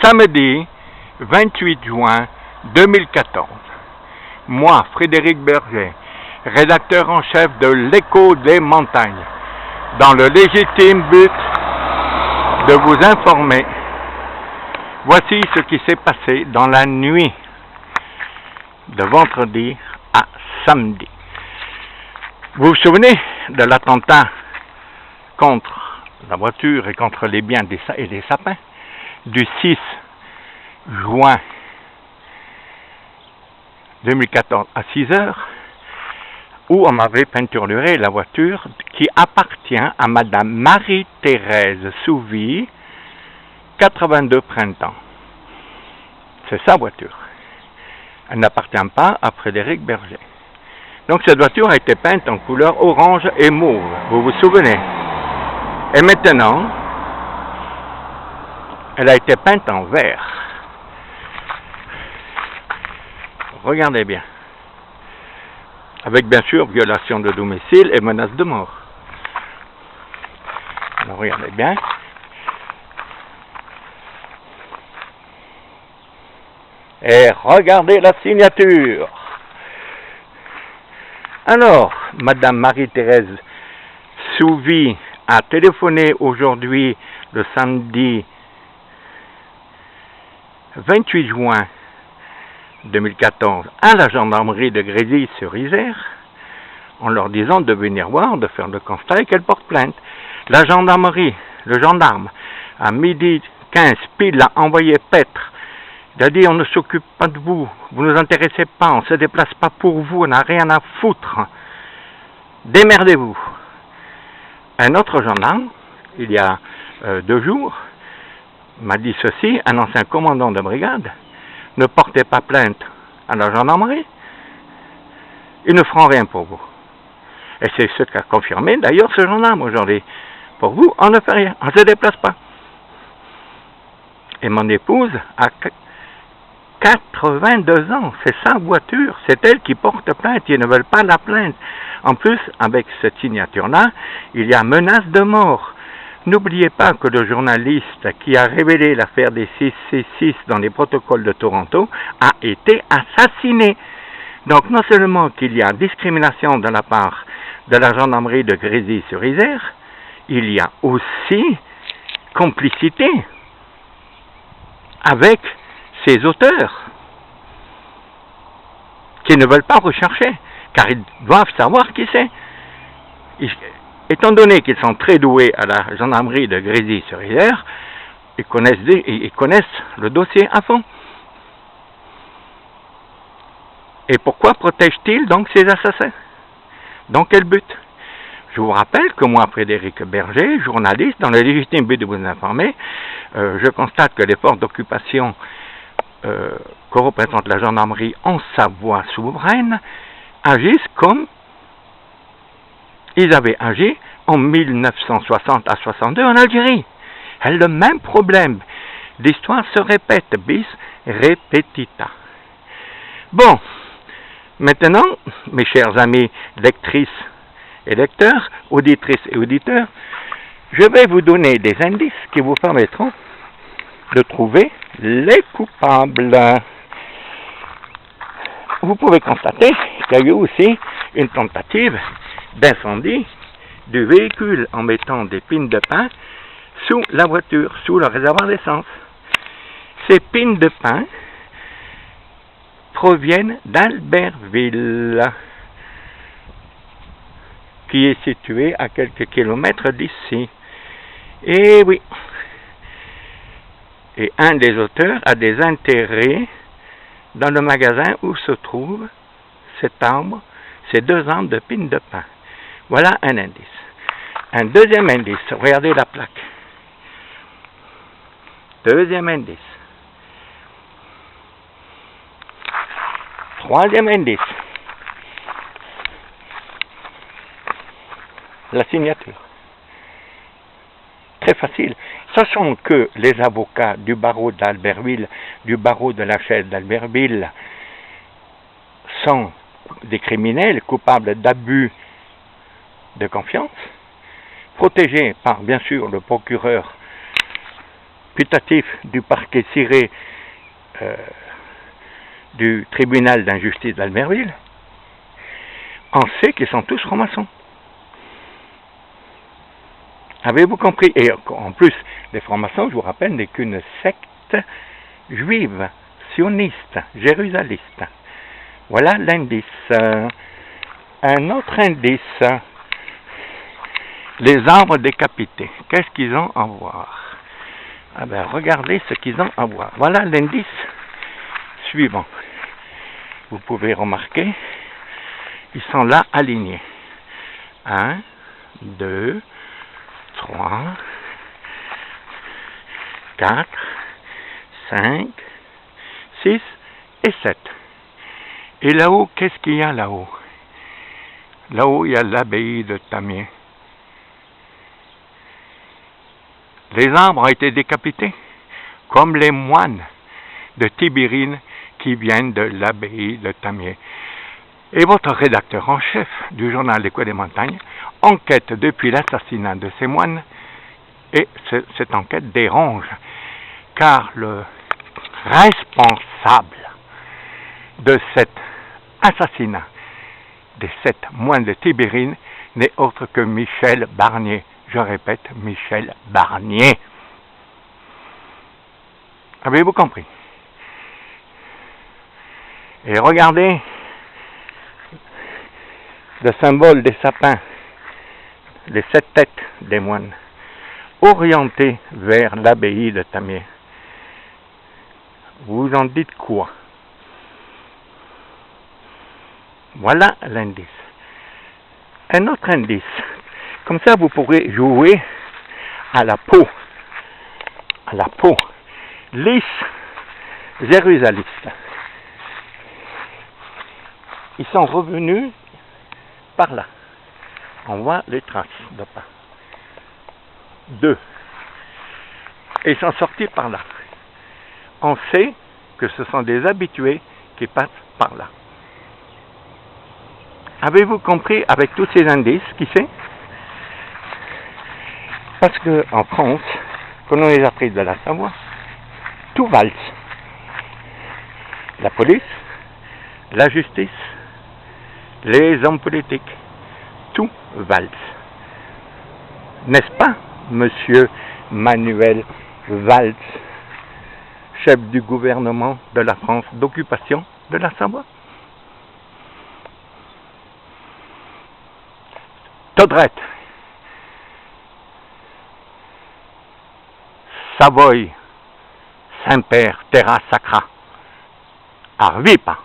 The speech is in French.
Samedi 28 juin 2014. Moi, Frédéric Berger, rédacteur en chef de l'Écho des montagnes, dans le légitime but de vous informer. Voici ce qui s'est passé dans la nuit de vendredi à samedi. Vous vous souvenez de l'attentat contre la voiture et contre les biens et les sapins du 6 juin 2014 à 6 heures, où on m'avait peinturluré la voiture qui appartient à Madame Marie-Thérèse Souvy, 82 printemps. C'est sa voiture. Elle n'appartient pas à Frédéric Berger. Donc cette voiture a été peinte en couleur orange et mauve, vous vous souvenez. Et maintenant, elle a été peinte en vert. Regardez bien. Avec bien sûr violation de domicile et menace de mort. Alors regardez bien. Et regardez la signature. Alors, Madame Marie-Thérèse Souvy a téléphoné aujourd'hui, le samedi 28 juin 2014, à la gendarmerie de Grésy-sur-Isère, en leur disant de venir voir, de faire le constat et qu'elle porte plainte. La gendarmerie, le gendarme, à midi 15 pile, a envoyé paître. Il a dit, on ne s'occupe pas de vous, vous ne nous intéressez pas, on ne se déplace pas pour vous, on n'a rien à foutre. Démerdez-vous. Un autre gendarme, il y a 2 jours, m'a dit ceci, un ancien commandant de brigade, ne portez pas plainte à la gendarmerie, ils ne feront rien pour vous. Et c'est ce qu'a confirmé d'ailleurs ce gendarme aujourd'hui. Pour vous, on ne fait rien, on ne se déplace pas. Et mon épouse a 82 ans, c'est sa voiture, c'est elle qui porte plainte, ils ne veulent pas la plainte. En plus, avec cette signature-là, il y a menace de mort. N'oubliez pas que le journaliste qui a révélé l'affaire des 666 dans les protocoles de Toronto a été assassiné. Donc non seulement qu'il y a discrimination de la part de la gendarmerie de Grésy-sur-Isère, il y a aussi complicité avec ces auteurs qui ne veulent pas rechercher, car ils doivent savoir qui c'est. Étant donné qu'ils sont très doués à la gendarmerie de Grésy-sur-Isère, ils connaissent le dossier à fond. Et pourquoi protègent-ils donc ces assassins? Dans quel but? Je vous rappelle que moi, Frédéric Berger, journaliste, dans le légitime but de vous informer, je constate que les forces d'occupation que représente la gendarmerie en Savoie souveraine agissent comme ils avaient agi en 1960 à 62 en Algérie. Et le même problème. L'histoire se répète, bis repetita. Bon, maintenant, mes chers amis lectrices et lecteurs, auditrices et auditeurs, je vais vous donner des indices qui vous permettront de trouver les coupables. Vous pouvez constater qu'il y a eu aussi une tentative d'incendie du véhicule en mettant des pines de pin sous la voiture, sous le réservoir d'essence. Ces pines de pin proviennent d'Albertville, qui est situé à quelques kilomètres d'ici. Et oui. Et un des auteurs a des intérêts dans le magasin où se trouve cet arbre, ces 2 arbres de pines de pin. Voilà un indice. Un deuxième indice, regardez la plaque. Deuxième indice. Troisième indice. La signature. Très facile. Sachant que les avocats du barreau d'Albertville, du barreau de la Chaise d'Albertville, sont des criminels coupables d'abus de confiance, protégés par, bien sûr, le procureur putatif du parquet ciré du tribunal d'injustice d'Albertville, on sait qu'ils sont tous francs-maçons. Avez-vous compris? Et en plus, les francs-maçons, je vous rappelle, n'est qu'une secte juive, sioniste, jérusaliste. Voilà l'indice. Un autre indice, les arbres décapités. Qu'est-ce qu'ils ont à voir? Ah ben, regardez ce qu'ils ont à voir. Voilà l'indice suivant. Vous pouvez remarquer, ils sont là alignés. 1, 2, 3, 4, 5, 6 et 7. Et là-haut, qu'est-ce qu'il y a là-haut? Là-haut, il y a l'abbaye de Tamier. Les arbres ont été décapités, comme les moines de Tibérine qui viennent de l'abbaye de Tamier. Et votre rédacteur en chef du journal L'Écho des Montagnes enquête depuis l'assassinat de ces moines, et cette enquête dérange, car le responsable de cet assassinat des 7 moines de Tibérine n'est autre que Michel Barnier. Je répète, Michel Barnier. Avez-vous compris? Et regardez le symbole des sapins, les 7 têtes des moines, orientées vers l'abbaye de Tamier. Vous en dites quoi? Voilà l'indice. Un autre indice. Comme ça, vous pourrez jouer à la peau. À la peau. Lisse jérusaliste. Ils sont revenus par là. On voit les traces de pas. 2. Et ils sont sortis par là. On sait que ce sont des habitués qui passent par là. Avez-vous compris avec tous ces indices qui c'est? Parce qu'en France, quand on les a pris de la Savoie, tout valse. La police, la justice, les hommes politiques, tout valse. N'est-ce pas, monsieur Manuel Valls, chef du gouvernement de la France d'occupation de la Savoie? Todrette, Savoie, Saint-Père, Terra Sacra, Arvipa.